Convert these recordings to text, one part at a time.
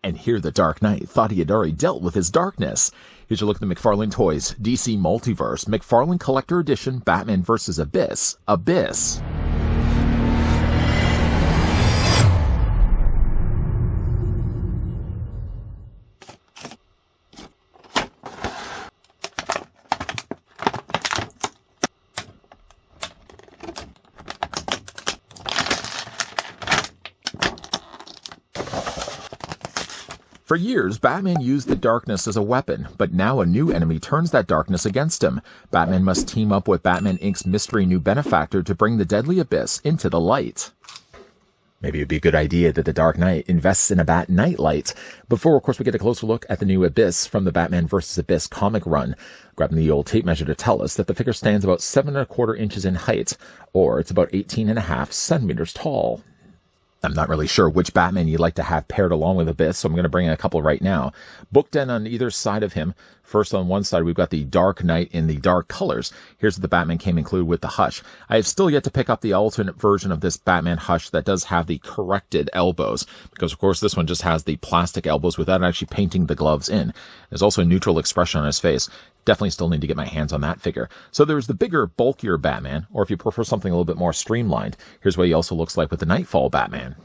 And here the Dark Knight thought he had already dealt with his darkness. Here's a look at the McFarlane Toys DC Multiverse McFarlane Collector Edition Batman vs. Abyss. Abyss. For years, Batman used the darkness as a weapon, but now a new enemy turns that darkness against him. Batman must team up with Batman Inc.'s mystery new benefactor to bring the deadly abyss into the light. Maybe it'd be a good idea that the Dark Knight invests in a Bat Nightlight. Before, of course, we get a closer look at the new Abyss from the Batman vs. Abyss comic run. Grabbing the old tape measure to tell us that the figure stands about 7¼ inches in height, or it's about 18½ centimeters tall. I'm not really sure which Batman you'd like to have paired along with Abyss, so I'm going to bring in a couple right now. Booked in on either side of him. First, on one side, we've got the Dark Knight in the dark colors. Here's what the Batman came included with the Hush. I have still yet to pick up the alternate version of this Batman Hush that does have the corrected elbows, because, of course, this one just has the plastic elbows without actually painting the gloves in. There's also a neutral expression on his face. Definitely still need to get my hands on that figure. So there's the bigger, bulkier Batman, or if you prefer something a little bit more streamlined, here's what he also looks like with the Nightfall Batman.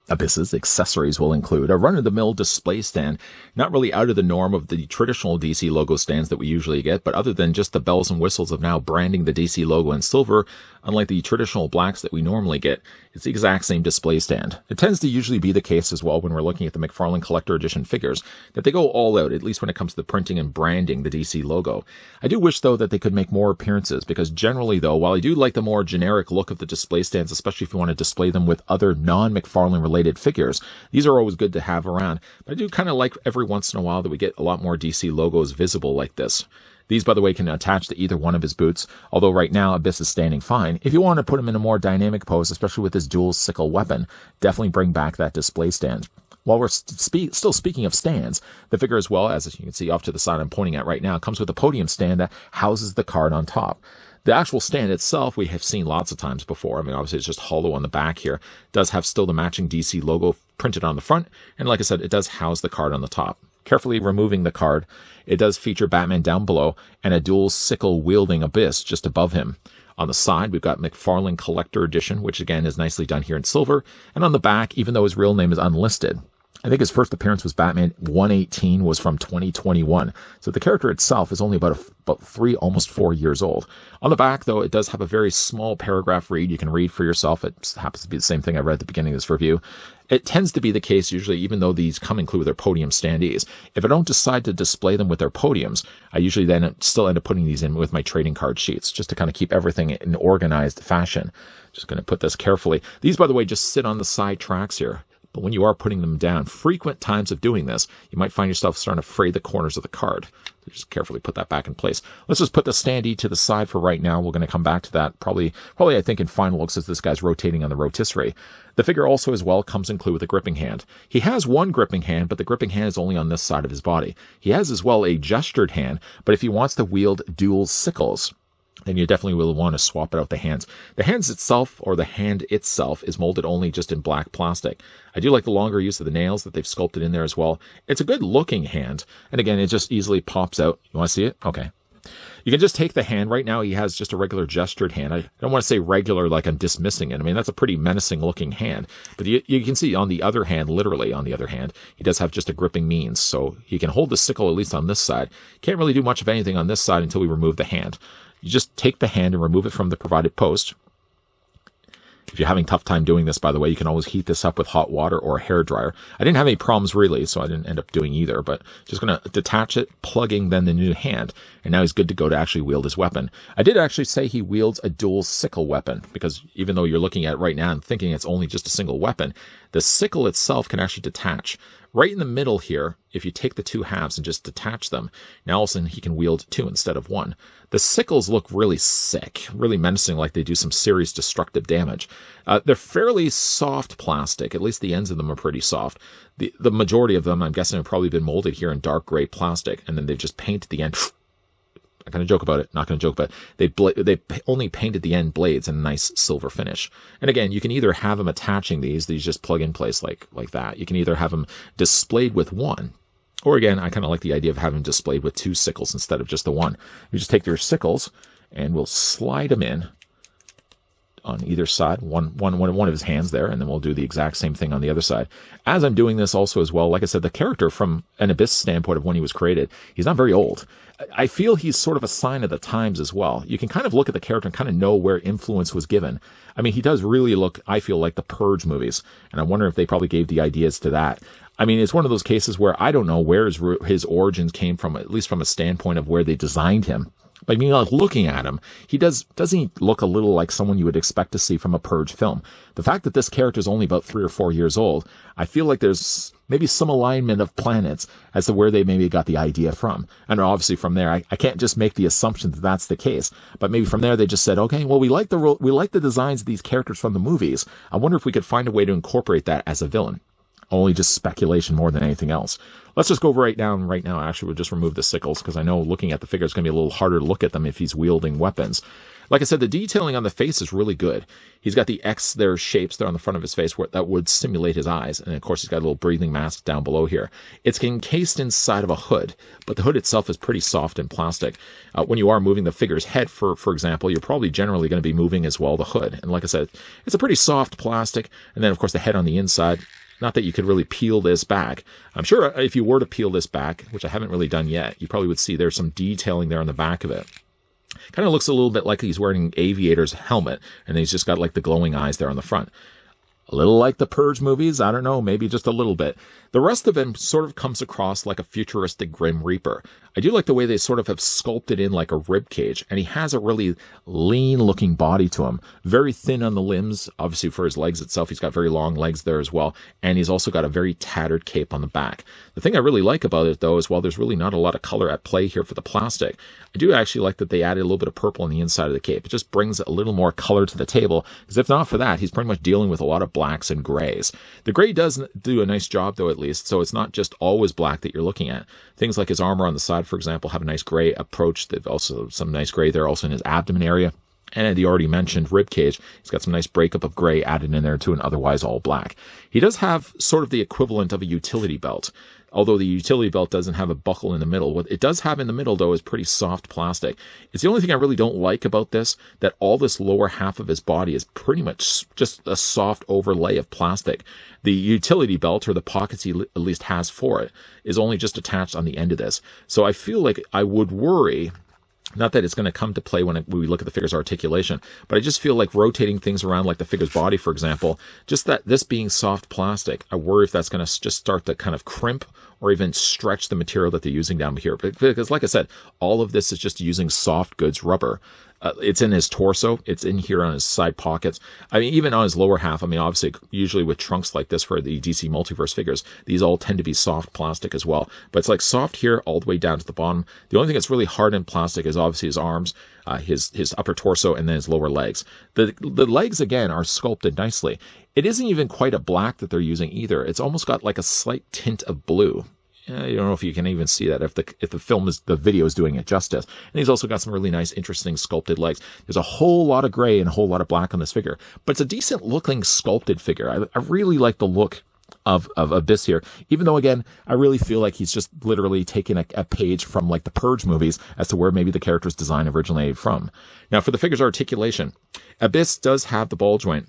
Abyss's accessories will include a run-of-the-mill display stand, not really out of the norm of the traditional DC logo stands that we usually get, but other than just the bells and whistles of now branding the DC logo in silver, unlike the traditional blacks that we normally get, it's the exact same display stand. It tends to usually be the case as well when we're looking at the McFarlane Collector Edition figures, that they go all out, at least when it comes to the printing and branding the DC logo. I do wish, though, that they could make more appearances, because generally, though, while I do like the more generic look of the display stands, especially if you want to display them with other non-McFarlane related figures, these are always good to have around. But I do kind of like every once in a while that we get a lot more DC logos visible like this. These, by the way, can attach to either one of his boots, although right now Abyss is standing fine. If you want to put him in a more dynamic pose, especially with his dual sickle weapon, definitely bring back that display stand. While we're still speaking of stands, the figure as well, as you can see off to the side I'm pointing at right now, comes with a podium stand that houses the card on top. The actual stand itself we have seen lots of times before. I mean, obviously it's just hollow on the back here. It does have still the matching DC logo printed on the front, and like I said, it does house the card on the top. Carefully removing the card, it does feature Batman down below and a dual sickle wielding Abyss just above him. On the side, we've got McFarlane Collector Edition, which again is nicely done here in silver. And on the back, even though his real name is unlisted, I think his first appearance was Batman 118, was from 2021. So the character itself is only about 3, almost 4 years old. On the back, though, it does have a very small paragraph read. You can read for yourself. It happens to be the same thing I read at the beginning of this review. It tends to be the case usually, even though these come include with their podium standees. If I don't decide to display them with their podiums, I usually then still end up putting these in with my trading card sheets, just to kind of keep everything in organized fashion. Just going to put this carefully. These, by the way, just sit on the side tracks here. But when you are putting them down, frequent times of doing this, you might find yourself starting to fray the corners of the card. So just carefully put that back in place. Let's just put the standee to the side for right now. We're going to come back to that probably I think in final looks as this guy's rotating on the rotisserie. The figure also as well comes included with a gripping hand. He has one gripping hand, but the gripping hand is only on this side of his body. He has as well a gestured hand, but if he wants to wield dual sickles, then you definitely will want to swap out the hands. The hands itself, or the hand itself, is molded only just in black plastic. I do like the longer use of the nails that they've sculpted in there as well. It's a good looking hand. And again, it just easily pops out. You want to see it? Okay. You can just take the hand. Right now, he has just a regular gestured hand. I don't want to say regular like I'm dismissing it. I mean, that's a pretty menacing looking hand. But you can see on the other hand, literally on the other hand, he does have just a gripping means. So he can hold the sickle, at least on this side. Can't really do much of anything on this side until we remove the hand. You just take the hand and remove it from the provided post. If you're having a tough time doing this, by the way, you can always heat this up with hot water or a hairdryer. I didn't have any problems really, so I didn't end up doing either, but just going to detach it, plugging then the new hand, and now he's good to go to actually wield his weapon. I did actually say he wields a dual sickle weapon, because even though you're looking at it right now and thinking it's only just a single weapon, the sickle itself can actually detach. Right in the middle here, if you take the two halves and just detach them, now all of a sudden he can wield two instead of one. The sickles look really sick, really menacing, like they do some serious destructive damage. They're fairly soft plastic, at least the ends of them are pretty soft. The majority of them, I'm guessing, have probably been molded here in dark gray plastic, and then they've just painted the end Not going to joke about it. Not going to joke about it. They only painted the end blades in a nice silver finish. And again, you can either have them attaching these just plug in place like that. You can either have them displayed with one, or again, I kind of like the idea of having them displayed with 2 sickles instead of just the one. You just take your sickles and we'll slide them in on either side, one of his hands there, and then we'll do the exact same thing on the other side. As I'm doing this also as well, like I said, the character from an Abyss standpoint of when he was created, he's not very old. I feel he's sort of a sign of the times as well. You can kind of look at the character and kind of know where influence was given. I mean, he does really look, I feel, like the Purge movies, and I wonder if they probably gave the ideas to that. I mean, it's one of those cases where I don't know where his origins came from, at least from a standpoint of where they designed him. But I mean, like, looking at him, doesn't he look a little like someone you would expect to see from a Purge film? The fact that this character is only about 3 or 4 years old, I feel like there's maybe some alignment of planets as to where they maybe got the idea from. And obviously from there, I can't just make the assumption that that's the case. But maybe from there they just said, okay, well, we like the designs of these characters from the movies. I wonder if we could find a way to incorporate that as a villain. Only just speculation more than anything else. Let's just go right now. Actually, we'll just remove the sickles because I know looking at the figure is going to be a little harder to look at them if he's wielding weapons. Like I said, the detailing on the face is really good. He's got the shapes there on the front of his face that would simulate his eyes. And of course, he's got a little breathing mask down below here. It's encased inside of a hood, but the hood itself is pretty soft and plastic. When you are moving the figure's head, for example, you're probably generally going to be moving as well the hood. And like I said, it's a pretty soft plastic. And then, of course, the head on the inside. Not that you could really peel this back. I'm sure if you were to peel this back, which I haven't really done yet, you probably would see there's some detailing there on the back of it. Kind of looks a little bit like he's wearing an aviator's helmet, and he's just got like the glowing eyes there on the front. A little like the Purge movies, I don't know, maybe just a little bit. The rest of him sort of comes across like a futuristic Grim Reaper. I do like the way they sort of have sculpted in like a rib cage, and he has a really lean-looking body to him. Very thin on the limbs, obviously for his legs itself, he's got very long legs there as well, and he's also got a very tattered cape on the back. The thing I really like about it, though, is while there's really not a lot of color at play here for the plastic, I do actually like that they added a little bit of purple on the inside of the cape. It just brings a little more color to the table, because if not for that, he's pretty much dealing with a lot of blacks and grays. The gray does do a nice job, though, at least, so it's not just always black that you're looking at. Things like his armor on the side, for example, have a nice gray approach. They've also some nice gray there also in his abdomen area. And the already mentioned rib cage, he's got some nice breakup of gray added in there to an otherwise all black. He does have sort of the equivalent of a utility belt, although the utility belt doesn't have a buckle in the middle. What it does have in the middle, though, is pretty soft plastic. It's the only thing I really don't like about this, that all this lower half of his body is pretty much just a soft overlay of plastic. The utility belt, or the pockets he at least has for it, is only just attached on the end of this. So I feel like I would worry, not that it's going to come to play when we look at the figure's articulation, but I just feel like rotating things around, like the figure's body, for example, just that this being soft plastic, I worry if that's going to just start to kind of crimp or even stretch the material that they're using down here. Because like I said, all of this is just using soft goods rubber. It's in his torso. It's in here on his side pockets. I mean, even on his lower half. I mean, obviously, usually with trunks like this for the DC Multiverse figures, these all tend to be soft plastic as well. But it's like soft here all the way down to the bottom. The only thing that's really hard in plastic is obviously his arms, his upper torso, and then his lower legs. The legs, again, are sculpted nicely. It isn't even quite a black that they're using either. It's almost got like a slight tint of blue. I don't know if you can even see that if the video is doing it justice. And he's also got some really nice, interesting sculpted legs. There's a whole lot of gray and a whole lot of black on this figure, but it's a decent looking sculpted figure. I really like the look of Abyss here, even though, again, I really feel like he's just literally taken a page from like the Purge movies as to where maybe the character's design originated from. Now, for the figure's articulation, Abyss does have the ball joint.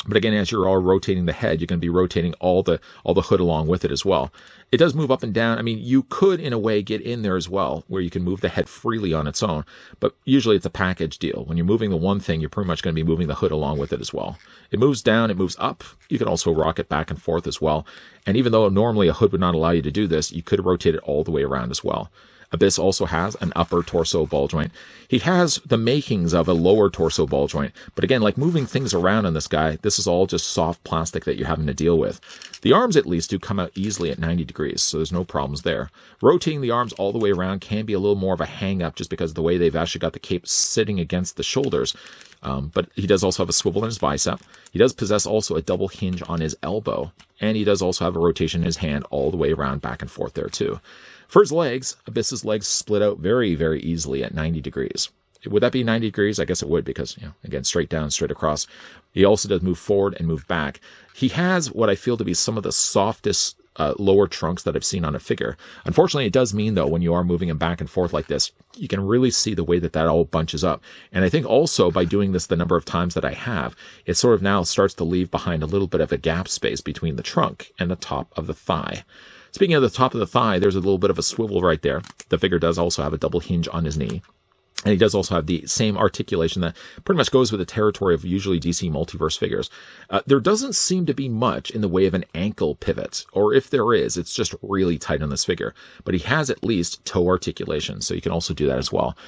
But again, as you're all rotating the head, you're going to be rotating all the hood along with it as well. It does move up and down. I mean, you could, in a way, get in there as well, where you can move the head freely on its own. But usually it's a package deal. When you're moving the one thing, you're pretty much going to be moving the hood along with it as well. It moves down, it moves up. You can also rock it back and forth as well. And even though normally a hood would not allow you to do this, you could rotate it all the way around as well. Abyss also has an upper torso ball joint. He has the makings of a lower torso ball joint. But again, like moving things around on this guy, this is all just soft plastic that you're having to deal with. The arms, at least, do come out easily at 90 degrees, so there's no problems there. Rotating the arms all the way around can be a little more of a hang-up just because of the way they've actually got the cape sitting against the shoulders. But he does also have a swivel in his bicep. He does possess also a double hinge on his elbow. And he does also have a rotation in his hand all the way around back and forth there too. For his legs, Abyss's legs split out very, very easily at 90 degrees. Would that be 90 degrees? I guess it would because, again, straight down, straight across. He also does move forward and move back. He has what I feel to be some of the softest lower trunks that I've seen on a figure. Unfortunately, it does mean, though, when you are moving him back and forth like this, you can really see the way that all bunches up. And I think also by doing this the number of times that I have, it sort of now starts to leave behind a little bit of a gap space between the trunk and the top of the thigh. Speaking of the top of the thigh, there's a little bit of a swivel right there. The figure does also have a double hinge on his knee. And he does also have the same articulation that pretty much goes with the territory of usually DC Multiverse figures. There doesn't seem to be much in the way of an ankle pivot, or if there is, it's just really tight on this figure. But he has at least toe articulation, so you can also do that as well.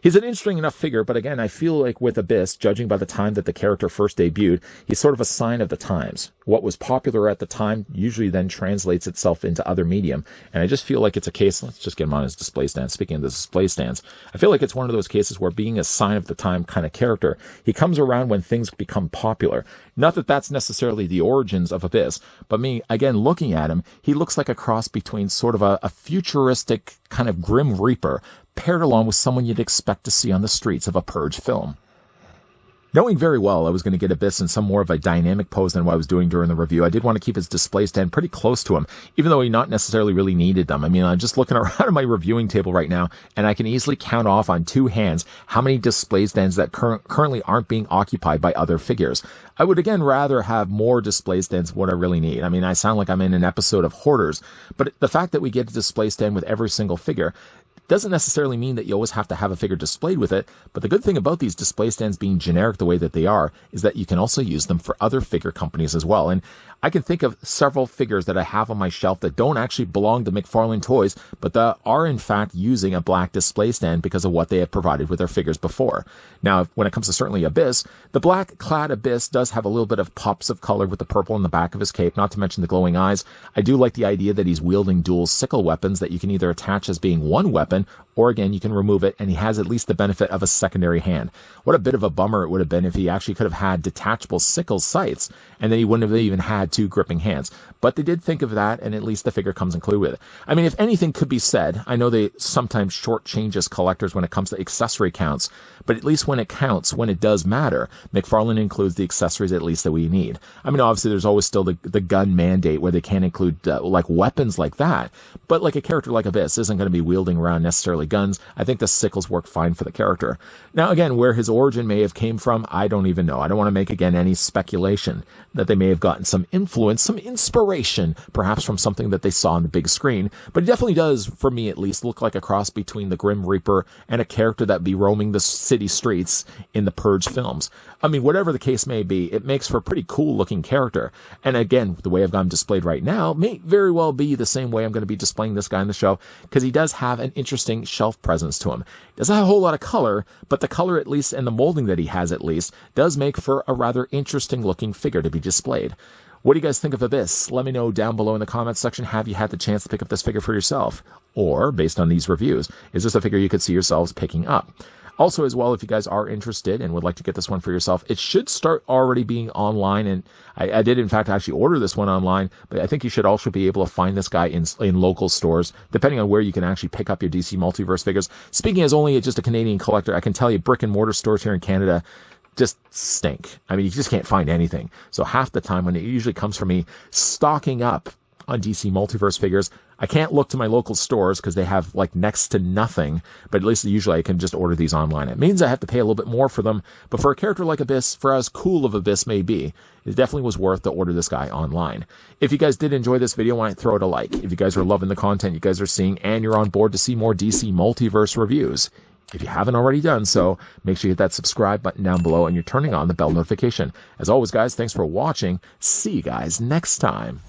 He's an interesting enough figure, but again, I feel like with Abyss, judging by the time that the character first debuted, he's sort of a sign of the times. What was popular at the time usually then translates itself into other medium, and I just feel like it's a case, let's just get him on his display stand. Speaking of the display stands, I feel like it's one of those cases where being a sign of the time kind of character, he comes around when things become popular. Not that that's necessarily the origins of Abyss, but me, again, looking at him, he looks like a cross between sort of a futuristic kind of Grim Reaper, paired along with someone you'd expect to see on the streets of a Purge film. Knowing very well I was going to get Abyss in some more of a dynamic pose than what I was doing during the review, I did want to keep his display stand pretty close to him, even though he not necessarily really needed them. I mean, I'm just looking around at my reviewing table right now, and I can easily count off on two hands how many display stands that currently aren't being occupied by other figures. I would, again, rather have more display stands than what I really need. I mean, I sound like I'm in an episode of Hoarders, but the fact that we get a display stand with every single figure doesn't necessarily mean that you always have to have a figure displayed with it, but the good thing about these display stands being generic the way that they are is that you can also use them for other figure companies as well. And I can think of several figures that I have on my shelf that don't actually belong to McFarlane Toys, but that are in fact using a black display stand because of what they have provided with their figures before. Now, when it comes to certainly Abyss, the black clad Abyss does have a little bit of pops of color with the purple in the back of his cape, not to mention the glowing eyes. I do like the idea that he's wielding dual sickle weapons that you can either attach as being one weapon, or again, you can remove it, and he has at least the benefit of a secondary hand. What a bit of a bummer it would have been if he actually could have had detachable sickle sights, and then he wouldn't have even had two gripping hands. But they did think of that, and at least the figure comes included with it. I mean, if anything could be said, I know they sometimes shortchange us collectors when it comes to accessory counts, but at least when it counts, when it does matter, McFarlane includes the accessories at least that we need. I mean, obviously, there's always still the gun mandate where they can't include like weapons like that, but like a character like Abyss isn't going to be wielding around necessarily guns. I think the sickles work fine for the character. Now, again, where his origin may have came from, I don't even know. I don't want to make, again, any speculation that they may have gotten some influence, some inspiration, perhaps from something that they saw on the big screen. But it definitely does, for me at least, look like a cross between the Grim Reaper and a character that be roaming the city streets in the Purge films. I mean, whatever the case may be, it makes for a pretty cool looking character. And again, the way I've got him displayed right now may very well be the same way I'm going to be displaying this guy in the show, because he does have an interesting shelf presence to him. He doesn't have a whole lot of color, but the color at least, and the molding that he has at least, does make for a rather interesting looking figure to be displayed. What do you guys think of Abyss? Let me know down below in the comments section. Have you had the chance to pick up this figure for yourself? Or, based on these reviews, is this a figure you could see yourselves picking up? Also, as well, if you guys are interested and would like to get this one for yourself, it should start already being online. And I did, in fact, actually order this one online, but I think you should also be able to find this guy in local stores, depending on where you can actually pick up your DC Multiverse figures. Speaking as only just a Canadian collector, I can tell you brick and mortar stores here in Canada just stink. I mean, you just can't find anything. So half the time when it usually comes from me stocking up on DC Multiverse figures, I can't look to my local stores because they have like next to nothing, but at least usually I can just order these online. It means I have to pay a little bit more for them, but for a character like Abyss, for as cool of Abyss may be, it definitely was worth to order this guy online. If you guys did enjoy this video, why not throw it a like? If you guys are loving the content you guys are seeing and you're on board to see more DC Multiverse reviews, if you haven't already done so, make sure you hit that subscribe button down below and you're turning on the bell notification. As always, guys, thanks for watching. See you guys next time.